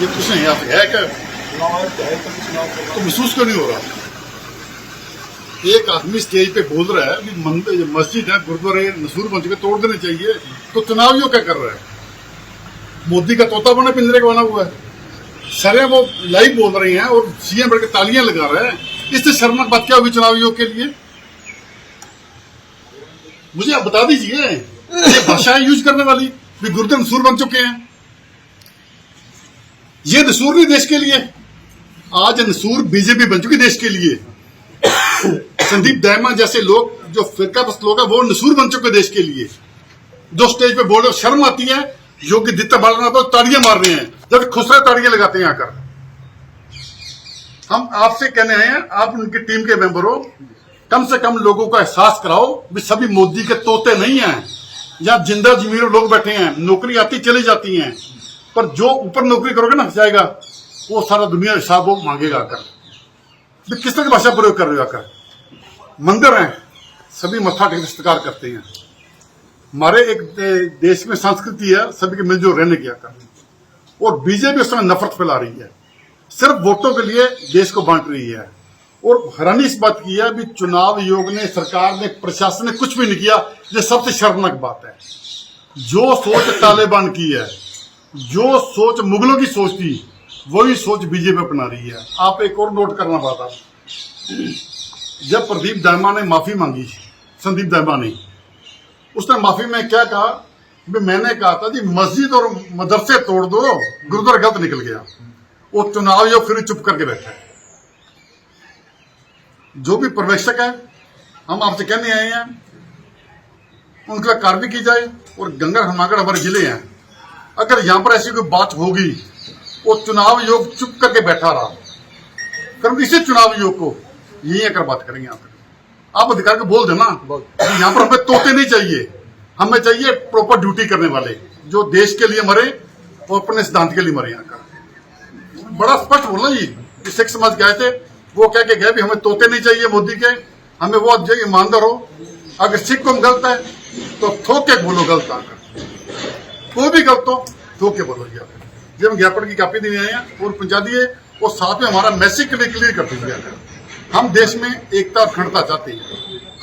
ये कुछ नहीं यहाँ पे है क्या? तो महसूस क्यों नहीं हो रहा? एक आदमी स्टेज पे बोल रहा है कि मंदिर मस्जिद है गुरुद्वारे नसूर बन चुके तोड़ देने चाहिए, तो चुनाव यो क्या कर रहा है? मोदी का तोता बना पिंजरे का बना हुआ है। सारे वो लाइव बोल रहे हैं और सीएम बढ़ के तालियां लगा रहे हैं। इससे शर्मनाक बात क्या होगी चुनाव योग के लिए? मुझे आप बता दीजिए, ये भाषा यूज करने वाली भी गुरुद्वारे नसूर बन चुके हैं। ये नसूर नहीं देश के लिए, आज नसूर बीजेपी बन चुकी देश के लिए। संदीप दायमा जैसे लोग जो फिरकापरस्त लोग हैं वो नसूर बन चुके देश के लिए। जो स्टेज पे बोल रहे शर्म आती है, योगी दित्ता बालना तो ताड़ियां मार रहे हैं, जब खुसरा ताड़ियां लगाते हैं आकर। हम आपसे कहने आए हैं, आप उनकी टीम के मेंबर हो, कम से कम लोगों को एहसास कराओ भी सभी मोदी के तोते नहीं हैं। यहां जिंदा जमीर लोग बैठे हैं, नौकरी आती चली जाती हैं, पर जो ऊपर नौकरी करोगे ना जाएगा, वो सारा दुनिया हिसाब वो मांगेगा आकर। किस तरह की भाषा प्रयोग कर रहे हो आकर? मंदिर हैं, सभी मत्था टेक इस्तेकार करते हैं। हमारे एक देश में संस्कृति है सभी के मिलजुल रहने की आकर, और बीजेपी उस समय नफरत फैला रही है, सिर्फ वोटों के लिए देश को बांट रही है। और हैरानी इस बात की है भी चुनाव आयोग ने, सरकार ने, प्रशासन ने कुछ भी नहीं किया। ये सबसे शर्मनाक बात है। जो सोच तालिबान की है, जो सोच मुगलों की सोच थी, वही सोच बीजेपी अपना रही है। आप एक और नोट करना बात आप, जब प्रदीप दायमा ने माफी मांगी, संदीप दायमा ने, उसने माफी में क्या कहा भी मैंने कहा था जी मस्जिद और मदरसे तोड़ दो, गुरुद्वारा गलत निकल गया। वो चुनाव आयोग फिर चुप करके बैठा है। जो भी पर्यवेक्षक है, हम आपसे कहने आए हैं उनका कार्रवाई की जाए। और गंगा हनुमानगढ़ हमारे जिले हैं, अगर यहां पर ऐसी कोई बात होगी, वो चुनाव आयोग चुप करके बैठा रहा, फिर इसी चुनाव आयोग को यही आकर बात करेंगे। यहाँ पर आप अधिकार को बोल देना, यहाँ पर हमें तोते नहीं चाहिए, हमें चाहिए प्रॉपर ड्यूटी करने वाले, जो देश के लिए मरे और अपने सिद्धांत के लिए मरे। यहाँ का बड़ा स्पष्ट बोलना जी। सिख समाज गए थे, वो कह के गए भी हमें तोते नहीं चाहिए मोदी के, हमें वो ईमानदार हो। अगर सिख को गलत है तो थोक के बोलो गलत, आकर कोई भी गलत हो थोक के बोलो। जब हम ज्ञापन की कॉपी देने आए हैं और पहुंचा दिए, और साथ में हमारा मैसेज क्लियर कर दीजिए। हम देश में एकता और अखंडता चाहते हैं,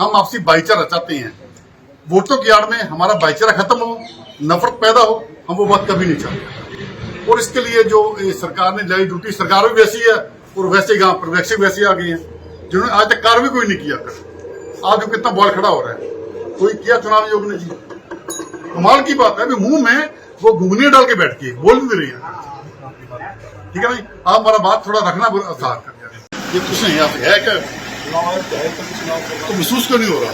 हम आपसी भाईचारा चाहते हैं। वोटों की आड़ में हमारा भाईचारा खत्म हो, नफरत पैदा हो, हम वो बात कभी नहीं चाहते। और इसके लिए जो सरकार ने लाई ड्यूटी, सरकार भी वैसी है और वैसे गांव पर्यवेक्षक वैसे आ गए हैं, जिन्होंने आज तक कार्रवाई कोई नहीं किया। आज कितना बॉल खड़ा हो रहा है, कोई किया चुनाव आयोग ने जी? कमाल की बात है, मुंह में वो घुंघनियां डाल के बैठ के बोल भी रही है। ठीक है भाई, आप हमारा बात थोड़ा रखना आसान कर। ये कुछ नहीं यहाँ पे है क्या? तो महसूस क्यों नहीं हो रहा?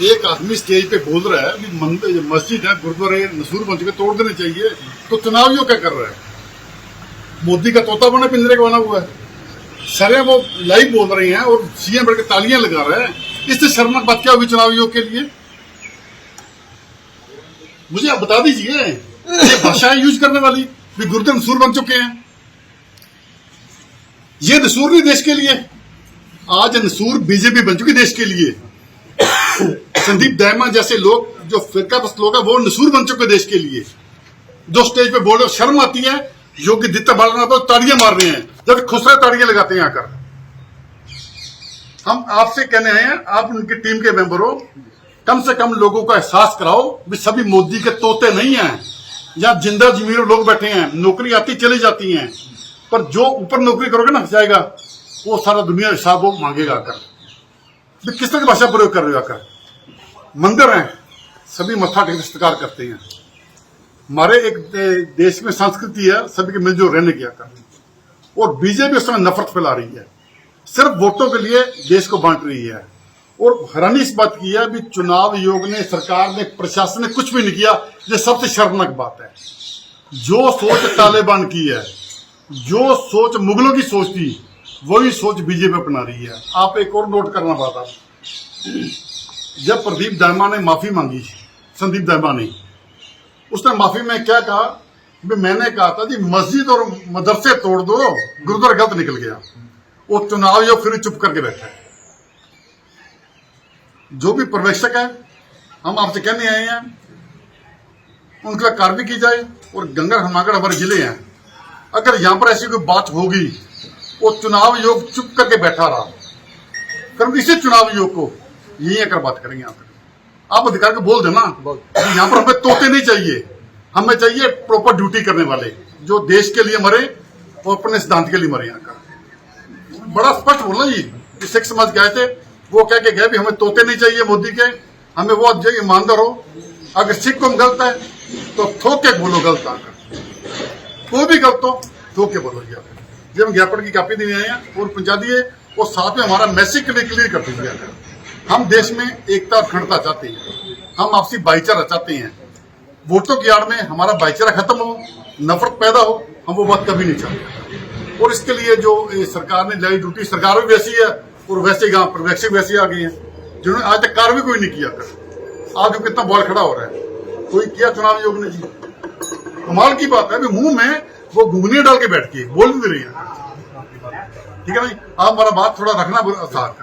एक आदमी स्टेज पे बोल रहा है कि मंदिर मस्जिद है गुरुद्वारे नसूर बन चुके तोड़ देने चाहिए, तो चुनाव आयोग क्या कर रहा है? मोदी का तोता बना पिंजरे का बना हुआ है। सारे वो लाइव बोल रहे हैं और सीएम बढ़ के तालियां लगा रहे हैं। इससे शर्मनाक बात क्या होगी चुनाव आयोग के लिए? मुझे आप बता दीजिए, ये भाषा यूज करने वाली भी गुरुद्वारे नसूर बन चुके हैं। ये नसूर नहीं देश के लिए, आज नसूर बीजेपी बन चुकी देश के लिए। संदीप दायमा जैसे लोग जो फिरकापरस्त लोग हैं वो नसूर बन चुके देश के लिए। जो स्टेज पे बोल रहे शर्म आती है, योगी दित्ता बालना तो ताड़ियां मार रहे हैं, जब खुसरा ताड़ियां लगाते हैं आकर। हम आपसे कहने आए हैं, आप उनकी टीम के मेंबर हो, कम से कम लोगों को एहसास कराओ भी सभी मोदी के तोते नहीं हैं। यहां जिंदा जमीर लोग बैठे हैं, नौकरी आती चली जाती हैं, पर जो ऊपर नौकरी करोगे ना जाएगा, वो सारा दुनिया हिसाब वो मांगेगा आकर। किस तरह की भाषा प्रयोग कर रहे हो आकर? मंदिर हैं, सभी मत्था टेक इस्तेकार करते हैं। हमारे एक देश में संस्कृति है सभी के मिलजुल रहने की आकर, और बीजेपी उस समय नफरत फैला रही है, सिर्फ वोटों के लिए देश को बांट रही है। और हैरानी इस बात की है भी चुनाव आयोग ने, सरकार ने, प्रशासन ने कुछ भी नहीं किया। ये सबसे शर्मनाक बात है। जो सोच तालिबान की है, जो सोच मुगलों की सोच थी, वही सोच बीजेपी अपना रही है। आप एक और नोट करना बात आप, जब प्रदीप दायमा ने माफी मांगी, संदीप दायमा ने, उसने माफी में क्या कहा भी मैंने कहा था जी मस्जिद और मदरसे तोड़ दो, गुरुद्वारा गलत निकल गया। वो चुनाव आयोग फिर चुप करके बैठा है। जो भी पर्यवेक्षक है, हम आपसे कहने आए हैं उनका कार्रवाई की जाए। और गंगा हनुमानगढ़ हमारे जिले हैं। अगर यहाँ पर ऐसी कोई बात होगी, वो चुनाव आयोग चुप करके बैठा रहा, फिर इसी चुनाव आयोग को यही आकर बात करेंगे। यहाँ पर आप अधिकार को बोल देना, यहाँ पर हमें तोते नहीं चाहिए, हमें चाहिए प्रॉपर ड्यूटी करने वाले जो देश के लिए मरे और अपने सिद्धांत के लिए मरे। यहाँ का बड़ा स्पष्ट बोलना जी, सिख समाज गए थे, वो कह के गए भी हमें तोते नहीं चाहिए मोदी के, हमें वो जो ईमानदार हो। अगर सिख को गलत है तो थोक के बोलो गलत, आकर कोई भी गलत हो थोक के बोलो। जब हम ज्ञापन की कापी देने आए हैं और पहुंचा दिए, और साथ में हमारा मैसेज क्लियर कर दिया। हम देश में एकता और अखंडता चाहते हैं, हम आपसी भाईचारा चाहते हैं। वोटों की आड़ में हमारा भाईचारा खत्म हो, नफरत पैदा हो, हम वो बात कभी नहीं चाहते। और इसके लिए जो सरकार ने लाई ड्यूटी, सरकार भी वैसी है और वैसे गांव प्रवेक्षक वैसे आ गए हैं जिन्होंने आज तक कार्य भी कोई नहीं किया। आज कितना बॉल खड़ा हो रहा है, कोई किया चुनाव आयोग ने जी? कमाल की बात है, अभी मुंह में वो घुंघनी डाल के बैठ के बोल नहीं रही है। ठीक है भाई, आप हमारा बात थोड़ा रखना साथ।